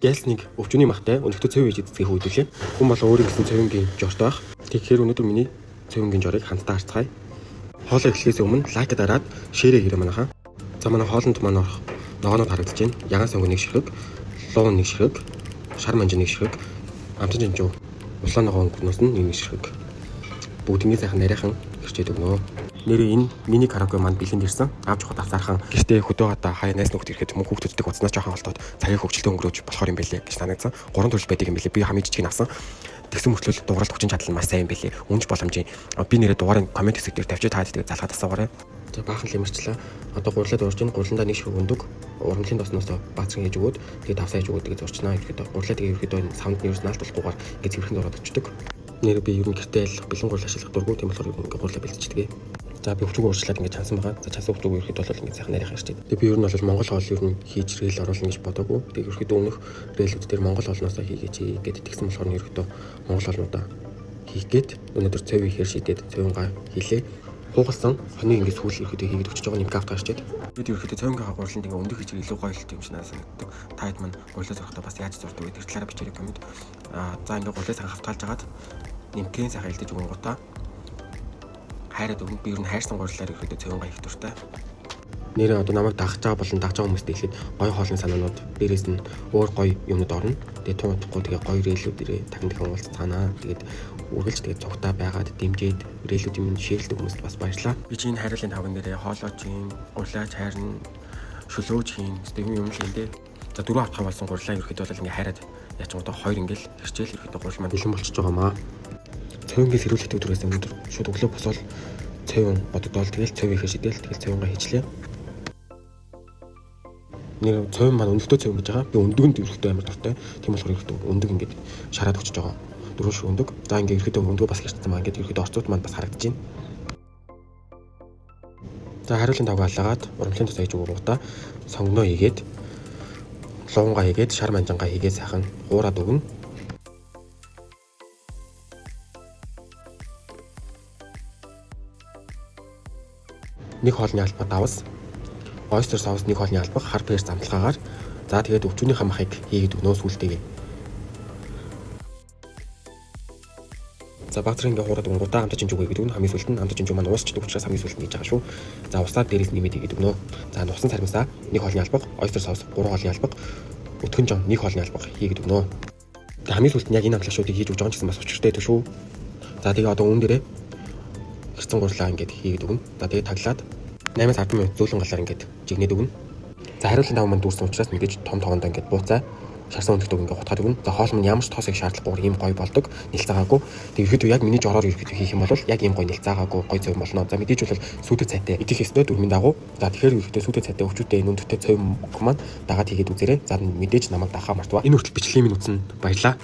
Гялсныг өвчний махтай өнөختө цөв хийж эцэцгийг хүйдүүлээ. Хүн бол өөрийн гэсэн цөвингийн жортой байх. Тэгэхээр өнөөдөр миний цөвингийн жорыг хамтдаа харцгаая. Хоолоо эхлэхээс өмнө лайк дараад шеэрээ хийрэй манайхаа. За манай хоолнд маань орох ногоонод харагдаж байна. Ягаан сонгоо нэг ширхэг, луун нэг ширхэг, шар манжин нэг ширхэг, амтан жинжүү, улаан ногоон гүнөөс нь нэг ширхэг. Бүгдний сайхан нарийнхан хэрчээд өгнө. Нэрээ энэ мини караоке манд бэлэнд ирсэн. Аавч хот авсаархан гэртээ хөдөө гадаа хаяа найс нөхд ирэхэд мөн хүүхдүүдтэй уцнаа жоохон холдоод цагийг хөвчлөлтөд өнгөрөөж болохоор юм байлээ гэж санагдсан. 3 төрөл байдаг юм байлээ. Би хамгийн жижиг нь авсан. Тэгсэн мөрчлөл дууралт хүчин чадал маш сайн юм байлээ. Үнж боломжийн. Би нэрээ дугаарыг комент хэсэг дээр тавьчих таад тэгээд залгаад асуугаарай. За баахан лимэрчлээ. Одоо гурлаад урж ийн гурландаа нэг ширхэг өндөг. Урамлын тосноос баацхан хийж өгөөд тэгээд давсаа хийж өгөөд тэгээд зурчнаа ирэхэд гурлаа тэгээд ерөөдөө саунд нь ерөөс наалтуулахгүйгээр ингээд цэвэрхэн дураад өчтдөг. Нэр би ер нь гэртээ л бэлэн гурал ашиглах дурггүй тийм болохоор ингээд гурлаа бэлдчихдэг. За би өвчгөө урьдчилаад ингэж чансан байгаа. За чансан өвчгөө ерөөхдөө бол ингэж сайхан нарийнхан ирчээд. Тэгээ би ер нь бол Монгол хоол ер нь хийж рээл оруулна гэж бодоогүй. Тэгээ ерөөхдөө өмнөх рээлүүд дээр Монгол хоолноосоо хийгээч гэдэг тэгсэн болохоор ерөөхдөө Монгол хоолнуудаа хийх гээд өнөөдөр цөв ихээр шидэд цөвнгаа хийлээ. Хуугалсан хоны ингэж сүүл ерөөхдөө хийгээд өчөж байгаа нэг авто гарчээд. Бид ерөөхдөө цөвнгаа гурланд ингэ өндөр хийж илүү гоё хэлт юм шиг надад санагддаг. Таад маань гурлаа зурхтаа бас яаж зурдаг вэ? Тэр талаараа бичээрэй комент. За ингэ гурлаа сайхан хавтгаалж агаад нэмтгэн сайхан хэлдэж өгөн гутаа. Хайраад өгнө. Би ер нь хайрсан гурлаар ирэхэд цөвнгаа их дуртай. Нэрээ одоо намайг дагж байгаа болон дагж байгаа хүмүүст ихэд гоё хоолны санаанууд дээрээс нь өөр гоё юмнууд орно. Тэгээ тун утахгүй тэгээ гоё рээлүүд ирээ тагнад уулз цаанаа. Тэгээд үргэлж тэгээ цугтаа байгаад дэмжиж рээлүүд юм шеэрлдэг хүмүүст бас баярлалаа. Би чинь хайрлын тавган дээрээ хоолоо чинь гурлаач хайрна шөлөөж хийн гэдэг юм шиг энэ. За дөрөв авах юм болсон гурлаа ирэхэд бол ингээ хайраад яач одоо хоёр ингээл хэрчээл ирэхэд гурал маань бэлэн болчихж байгаамаа. Цөвнгийн сэрүүлэгтэй өдрөөс өнөөдөр шууд өглөө босвол цэвэн бодогдоол тэгэл цэв ихэ шидэл тэгэл цэвэнгаа хийчлээ. Нэр цэвэн маань өнөлтөө цэвэн гэж байгаа. Би өндөгөнд ирэхдээ амар дуртай. Тийм болохоор ирэхдээ өндөг ингээд шараад өчөж байгаа. Дөрөв шиг өндөг. За ингээд ирэхдээ өндөгөө бас хэрчсэн маа ингээд ирэхдээ орцууд маань бас харагдаж байна. За хариулын тавга алгаад урамлын тус ээж өгөөгөө сонгоноо хийгээд луунгаа хийгээд шар манжангаа хийгээд сайхан хуураад өгнө. Нэг хоолны албаа давс, ойстер соус нэг хоолны албах, хар перс замталгаагаар. За тэгээд өвчнөний хамахыг хийгээд өгнөө сүултэйгээ. За баатар ингээ хуураад өгнөдөө амтаж жинжүү гэдэг нь хамгийн сүлд нь амтаж жинжүү маань уусчдаг учраас хамгийн сүлд нь гэж байгаа шүү. За усаар дээрээс нэмээд хийгээд өгнөө. За нусан цармасаа нэг хоолны албах, ойстер соус 3 хоолны албах, өтгөн жон нэг хоолны албах хийгээд өгнөө. Тэгээд хамгийн сүлд нь яг энэ амтлагшуудыг хийж өгж байгаа гэсэн бас учиртай шүү. За тэгээд одоо үүн дээрээ гэрцэн гурлаа ингээд хийгээд өгнө. За тэгээд таглаад 8-10 минут зөөлөн галаар ингээд жигнээд өгнө. За хариулын тав манд дүүрсэн учраас мэдээж том тоогондоо ингээд бууцаа шарсан өндөг ингээд гутгаад өгнө. За хоол мань ямар ч тоосыг шаардлагагүйгээр ийм гоё болдог. Нэлцаагаагүй. Тэгээд ерөөдөө яг миний жороор ерөөдөө хийх юм бол яг ийм гоё нэлцаагаагүй гоё цөв болно. За мэдээж бол сүйтэй цайтай идэх ёстой дөрмийн дагуу. За тэгэхээр ерөөдөө сүйтэй цайтай өвчүүтэй нүндтэй цөв маань дагаад хийгээд үзээрэй. За мэдээж намайг дахаа мартва. Энэ хүртэл бичлэгийн минь үтсэн баярлаа.